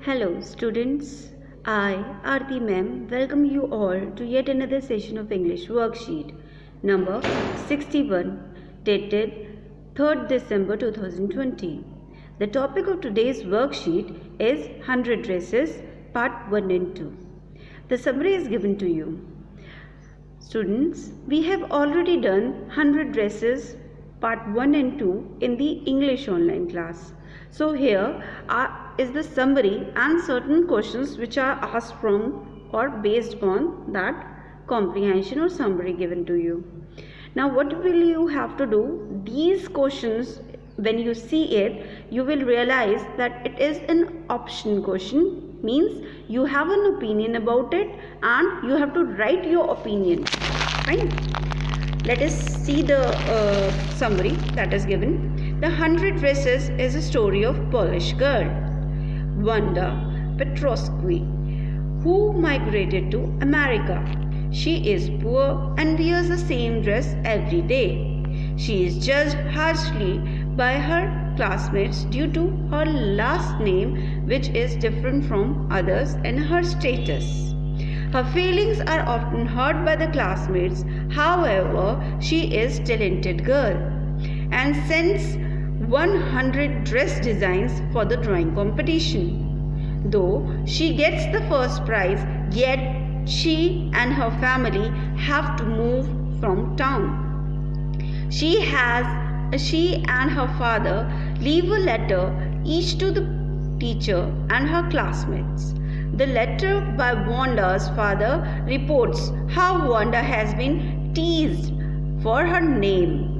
Hello students, I, Aarti ma'am, welcome you all to yet another session of English worksheet number 61 dated 3rd December 2020. The topic of today's worksheet is 100 dresses part 1 and 2. The summary is given to you. Students, we have already done 100 dresses part 1 and 2 in the English online class. So here is the summary and certain questions which are asked from or based on that comprehension or summary given to you. Now what will you have to do? These questions, when you see it, you will realize that it is an option question, means you have an opinion about it and you have to write your opinion. Fine. Let us see the summary that is given. The 100 Dresses is a story of Polish girl, Wanda Petrowski, who migrated to America. She is poor and wears the same dress every day. She is judged harshly by her classmates due to her last name, which is different from others, and her status. Her feelings are often hurt by the classmates. However, she is a talented girl and sends 100 dress designs for the drawing competition. Though she gets the first prize, yet she and her family have to move from town. She and her father leave a letter each to the teacher and her classmates. The letter by Wanda's father reports how Wanda has been teased for her name.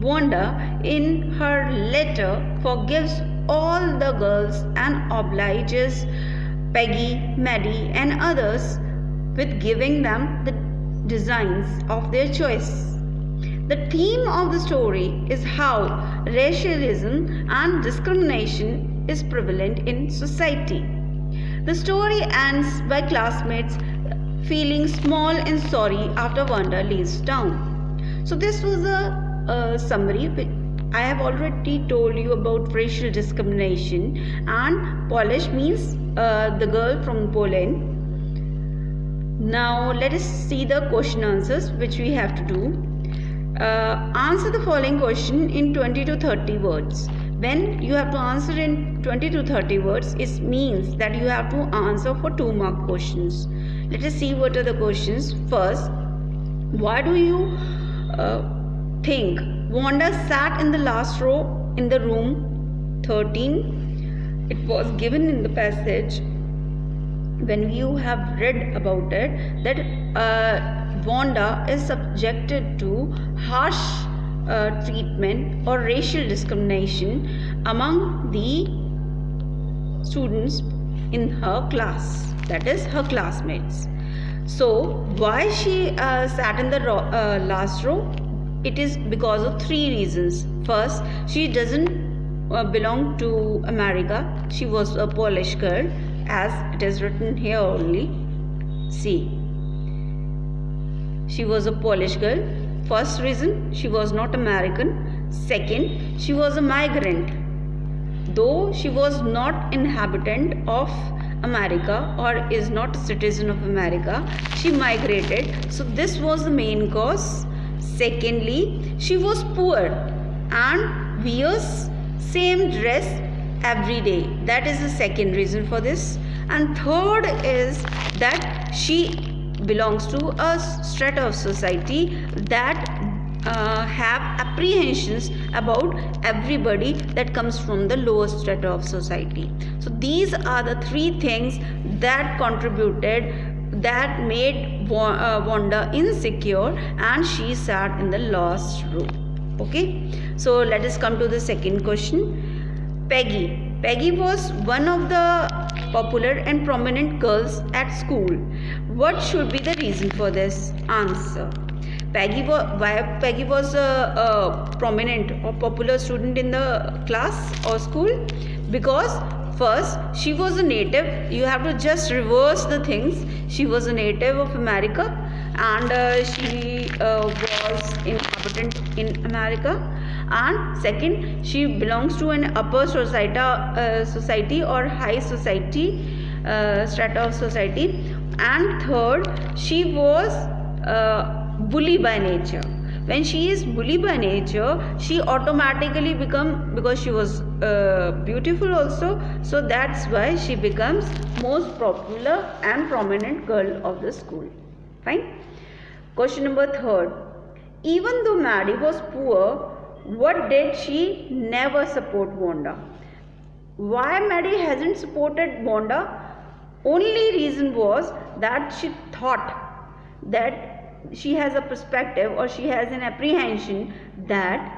Wanda, in her letter, forgives all the girls and obliges Peggy, Maddie, and others with giving them the designs of their choice. The theme of the story is how racialism and discrimination is prevalent in society. The story ends by classmates feeling small and sorry after Wanda leaves town. So this was a summary. I have already told you about racial discrimination, and Polish means the girl from Poland. Now let us see the question answers which we have to do. Answer the following question in 20 to 30 words. When you have to answer in 20 to 30 words, it means that you have to answer for 2-mark questions. Let us see what are the questions. First, why do you think Wanda sat in the last row in the room 13? It was given in the passage when you have read about it that Wanda is subjected to harsh treatment or racial discrimination among the students in her class, that is her classmates. So why she sat in the last row? It is because of 3 reasons. First, she doesn't belong to America. She was a Polish girl, as it is written here only. See, she was a Polish girl. First reason, she was not American. Second, she was a migrant. Though she was not inhabitant of America or is not a citizen of America, she migrated. So this was the main cause. Secondly, she was poor and wears same dress every day. That is the second reason for this. And third is that she belongs to a strata of society that have apprehensions about everybody that comes from the lower strata of society. So these are the 3 things that contributed, that made Wanda insecure, and she sat in the last row. Okay, so let us come to the second question. Peggy was one of the popular and prominent girls at school. What should be the reason for this? Answer. Why Peggy was a prominent or popular student in the class or school? Because first, she was a native. You have to just reverse the things. She was a native of America, and she was was inhabitant in America, and second, she belongs to an upper society or high society, strata of society, and third, she was bully by nature. When she is bully by nature, she automatically become, because she was beautiful also, so that's why she becomes most popular and prominent girl of the school. Fine. Question number third. Even though Maddie was poor, what did she never support Wanda? Why Maddie hasn't supported Wanda? Only reason was that she thought that she has a perspective, or she has an apprehension that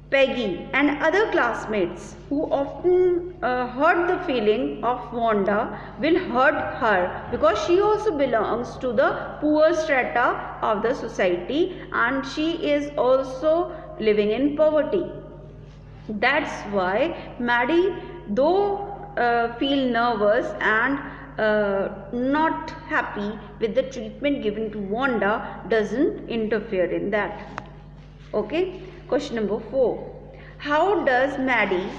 Peggy and other classmates who often hurt the feeling of Wanda will hurt her, because she also belongs to the poor strata of the society and she is also living in poverty. That's why Maddie, though feel nervous and not happy with the treatment given to Wanda, doesn't interfere in that. Okay. Question number 4. How does Maddie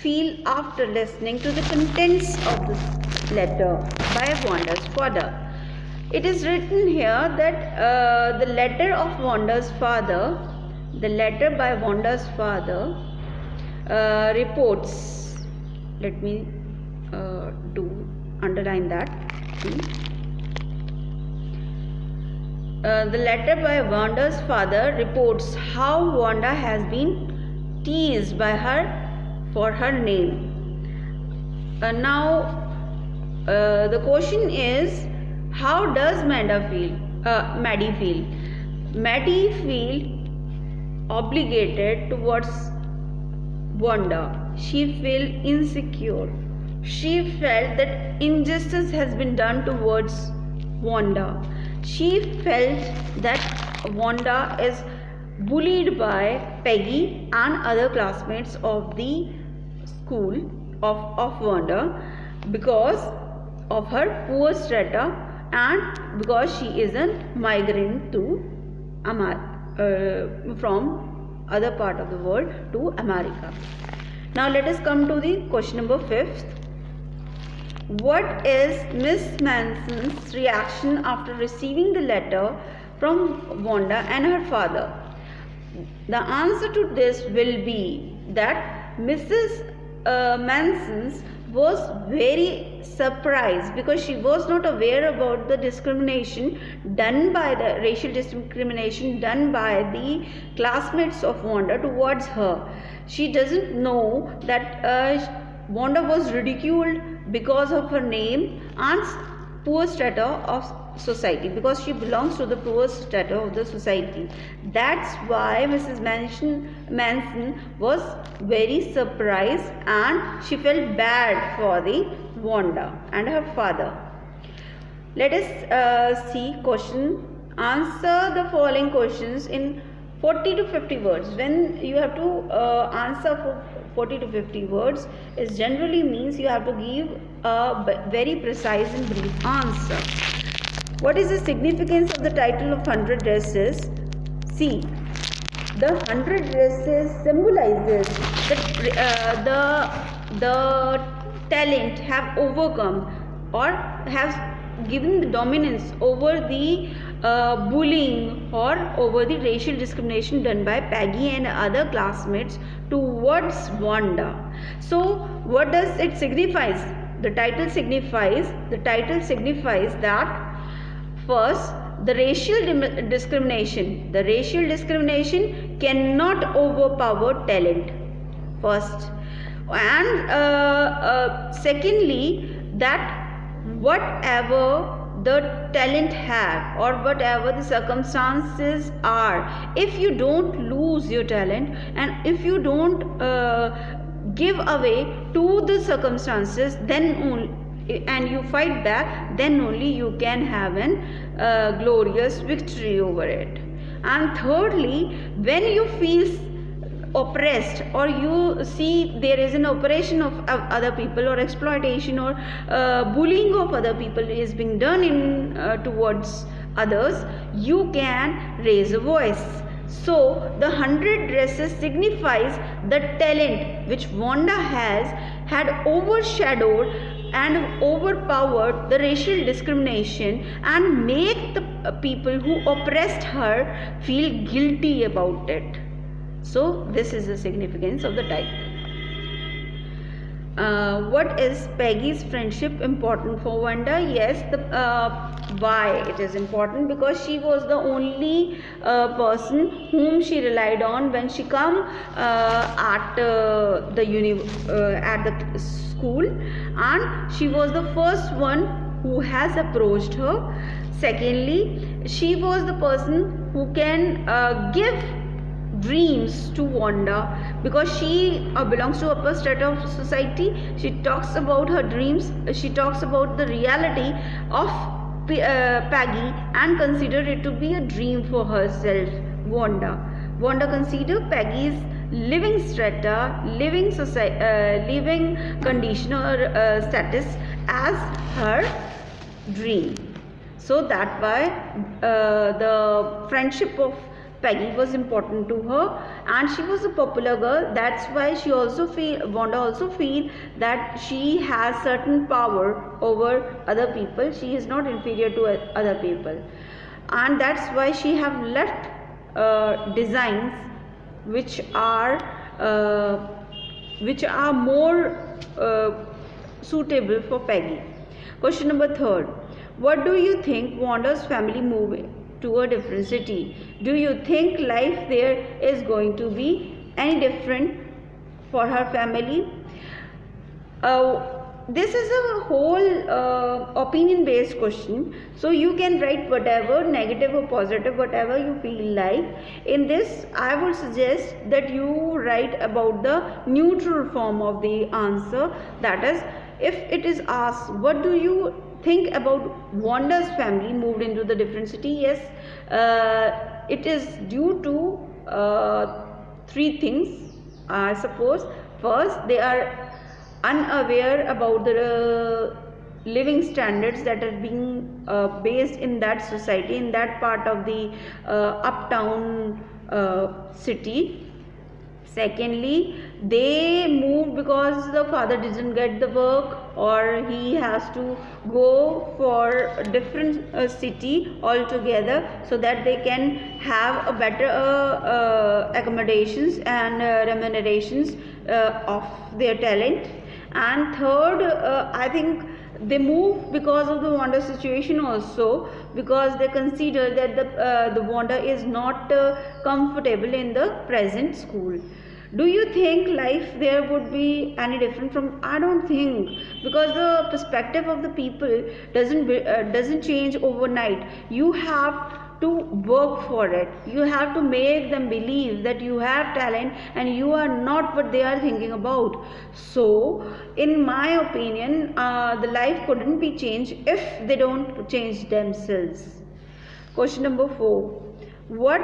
feel after listening to the contents of this letter by Wanda's father? It is written here that the letter by Wanda's father reports. Let me underline that. The letter by Wanda's father reports how Wanda has been teased by her for her name. Now the question is, how does Maddie feel? Maddie feel obligated towards Wanda. She feel insecure. She felt that injustice has been done towards Wanda. She felt that Wanda is bullied by Peggy and other classmates of the school of Wanda because of her poor strata and because she is a migrant to from other part of the world to America. Now let us come to the question number 5th. What is Miss Manson's reaction after receiving the letter from Wanda and her father? The answer to this will be that Mrs. Manson was very surprised because she was not aware about the discrimination done by the racial discrimination done by the classmates of Wanda towards her. She doesn't know that Wanda was ridiculed because of her name and poor strata of society, because she belongs to the poor strata of the society. That's why Mrs. Manson was very surprised and she felt bad for the Wanda and her father. Let us see question. Answer the following questions in 40 to 50 words. When you have to answer for 40 to 50 words, it generally means you have to give a very precise and brief answer. What is the significance of the title of 100 dresses? See, the 100 dresses symbolizes that the talent have overcome or have given the dominance over the bullying or over the racial discrimination done by Peggy and other classmates towards Wanda. So what does it signify? The title signifies that first, the racial discrimination cannot overpower talent, first, and secondly, that whatever the talent have or whatever the circumstances are, if you don't lose your talent and if you don't give away to the circumstances, then only, and you fight back, then only you can have an glorious victory over it. And thirdly, when you feel oppressed or you see there is an oppression of other people or exploitation or bullying of other people is being done in towards Others, you can raise a voice. So the 100 dresses signifies the talent which Wanda had overshadowed and overpowered the racial discrimination and make the people who oppressed her feel guilty about it. So this is the significance of the title. What is Peggy's friendship important for Wanda? Yes, why it is important, because she was the only person whom she relied on when she come at the school, and she was the first one who has approached her. Secondly, she was the person who can give dreams to Wanda, because she belongs to upper strata of society. She talks about her dreams, she talks about the reality of Peggy and consider it to be a dream for herself. Wanda consider Peggy's living strata, living condition or status as her dream. So that why the friendship of Peggy was important to her, and she was a popular girl. That's why Wanda also feel that she has certain power over other people. She is not inferior to other people, and that's why she have left designs which are more suitable for Peggy. Question number 3. What do you think Wanda's family moved to a different city? Do you think life there is going to be any different for her family? This is a whole opinion based question, so you can write whatever, negative or positive, whatever you feel like. In this, I would suggest that you write about the neutral form of the answer. That is, if it is asked, what do you think about Wanda's family moved into the different city? Yes, it is due to 3 things, I suppose. First, they are unaware about the living standards that are being based in that society, in that part of the uptown city. Secondly, they moved because the father didn't get the work, or he has to go for a different city altogether, so that they can have a better accommodations and remunerations of their talent. And third, I think they move because of the Wanda situation also, because they consider that the Wanda is not comfortable in the present school. Do you think life there would be any different from? I don't think, because the perspective of the people doesn't change overnight. You have to work for it. You have to make them believe that you have talent and you are not what they are thinking about. So in my opinion, the life couldn't be changed if they don't change themselves. Question number 4. What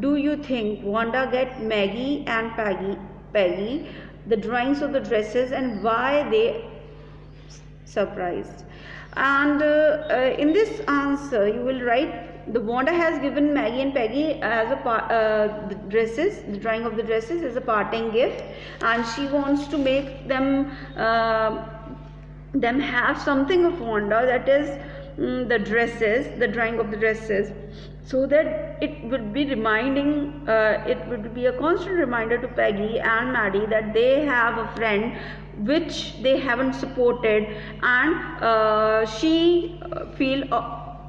do you think Wanda get Maggie and Peggy the drawings of the dresses, and why they surprised? And in this answer you will write, the Wanda has given Maggie and Peggy as a the drawing of the dresses as a parting gift, and she wants to make them have something of Wanda, that is the dresses, the drawing of the dresses, so that it would be reminding, it would be a constant reminder to Peggy and Maddie that they have a friend which they haven't supported, and she feel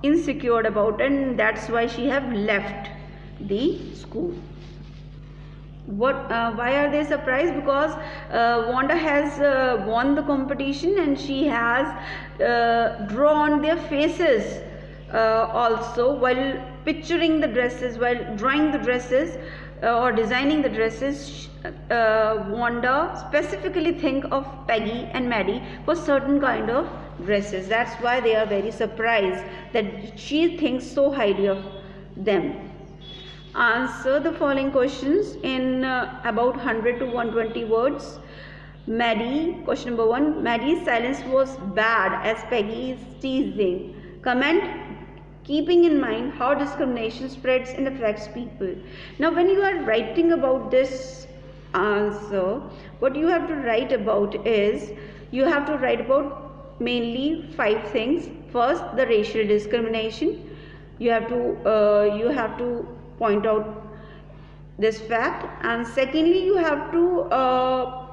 insecure about it, and that's why she have left the school. Why are they surprised? Because Wanda has won the competition, and she has drawn their faces also while picturing the dresses, while drawing the dresses or designing the dresses. Wanda specifically think of Peggy and Maddie for certain kind of dresses. That's why they are very surprised that she thinks so highly of them. Answer the following questions in about 100 to 120 words. Maddie, question number 1. Maddie's silence was bad as Peggy is teasing. Comment, keeping in mind how discrimination spreads and affects people. Now when you are writing about this answer, what you have to write about is, you have to write about mainly 5 things. First, the racial discrimination. You have to point out this fact, and secondly you have to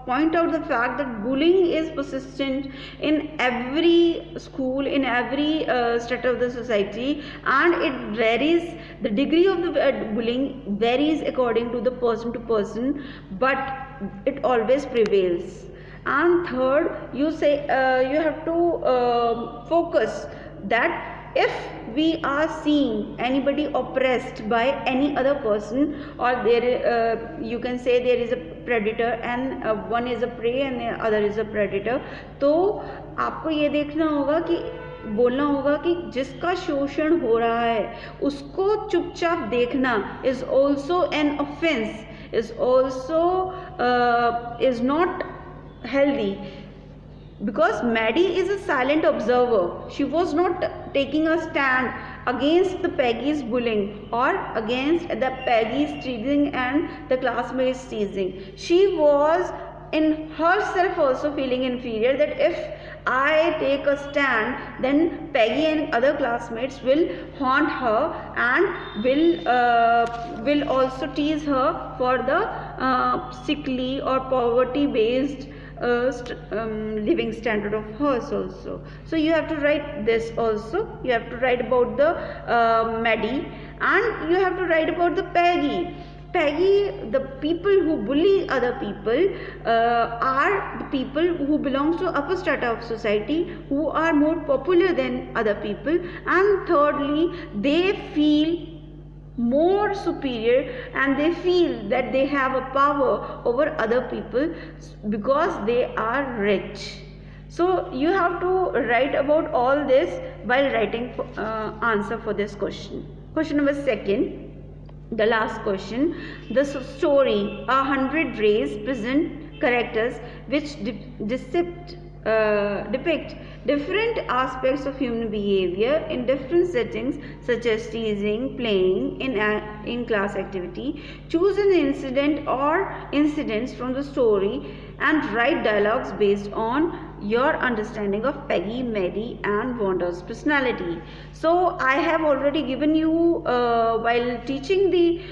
point out the fact that bullying is persistent in every school, in every strata of the society, and it varies, the degree of the bullying varies according to the person to person, but it always prevails. And third, you have to focus that if we are seeing anybody oppressed by any other person, or there you can say there is a predator and one is a prey and the other is a predator, तो आपको ये देखना होगा कि बोलना होगा कि जिसका शोषण हो रहा है उसको चुपचाप देखना is also an offense, is also is not healthy. Because Maddie is a silent observer. She was not taking a stand against the Peggy's bullying or against the Peggy's teasing and the classmates teasing. She was in herself also feeling inferior, that if I take a stand, then Peggy and other classmates will haunt her and will also tease her for the sickly or poverty based living standard of hers also. So you have to write this also. You have to write about the Maddie, and you have to write about the Peggy. Peggy, the people who bully other people are the people who belong to upper strata of society, who are more popular than other people, and thirdly they feel more superior and they feel that they have a power over other people because they are rich. So you have to write about all this while writing answer for this question. Question number 2, the last question. The story 100 Rays present characters which depict different aspects of human behavior in different settings, such as teasing, playing, in class activity. Choose an incident or incidents from the story and write dialogues based on your understanding of Peggy, Maddie and Wanda's personality. So I have already given you while teaching the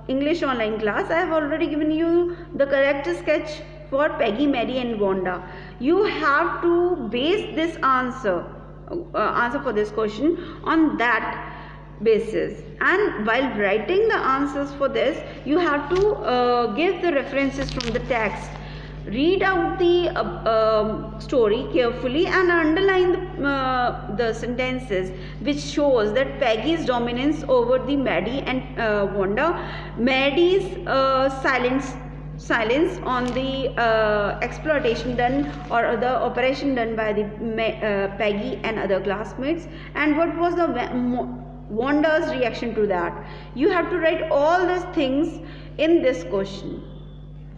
English online class, I have already given you the character sketch for Peggy, Maddie and Wanda. You have to base this answer for this question on that basis, and while writing the answers for this you have to give the references from the text. Read out the story carefully and underline the sentences which shows that Peggy's dominance over the Maddie and Wanda, Maddie's silence on the exploitation done or the operation done by the Peggy and other classmates, and what was the Wanda's reaction to that. You have to write all these things in this question.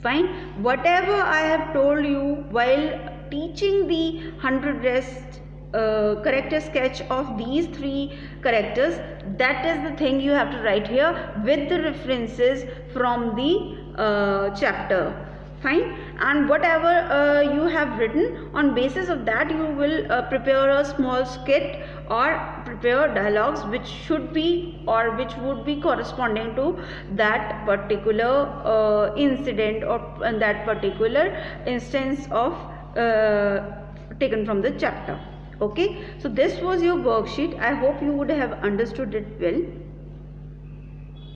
Fine. Whatever I have told you while teaching the 100 rest character sketch of these 3 characters, that is the thing you have to write here with the references from the chapter. Fine. And whatever you have written, on basis of that you will prepare a small skit or prepare dialogues which should be or which would be corresponding to that particular incident or that particular instance of taken from the chapter. Okay, so this was your worksheet. I hope you would have understood it well.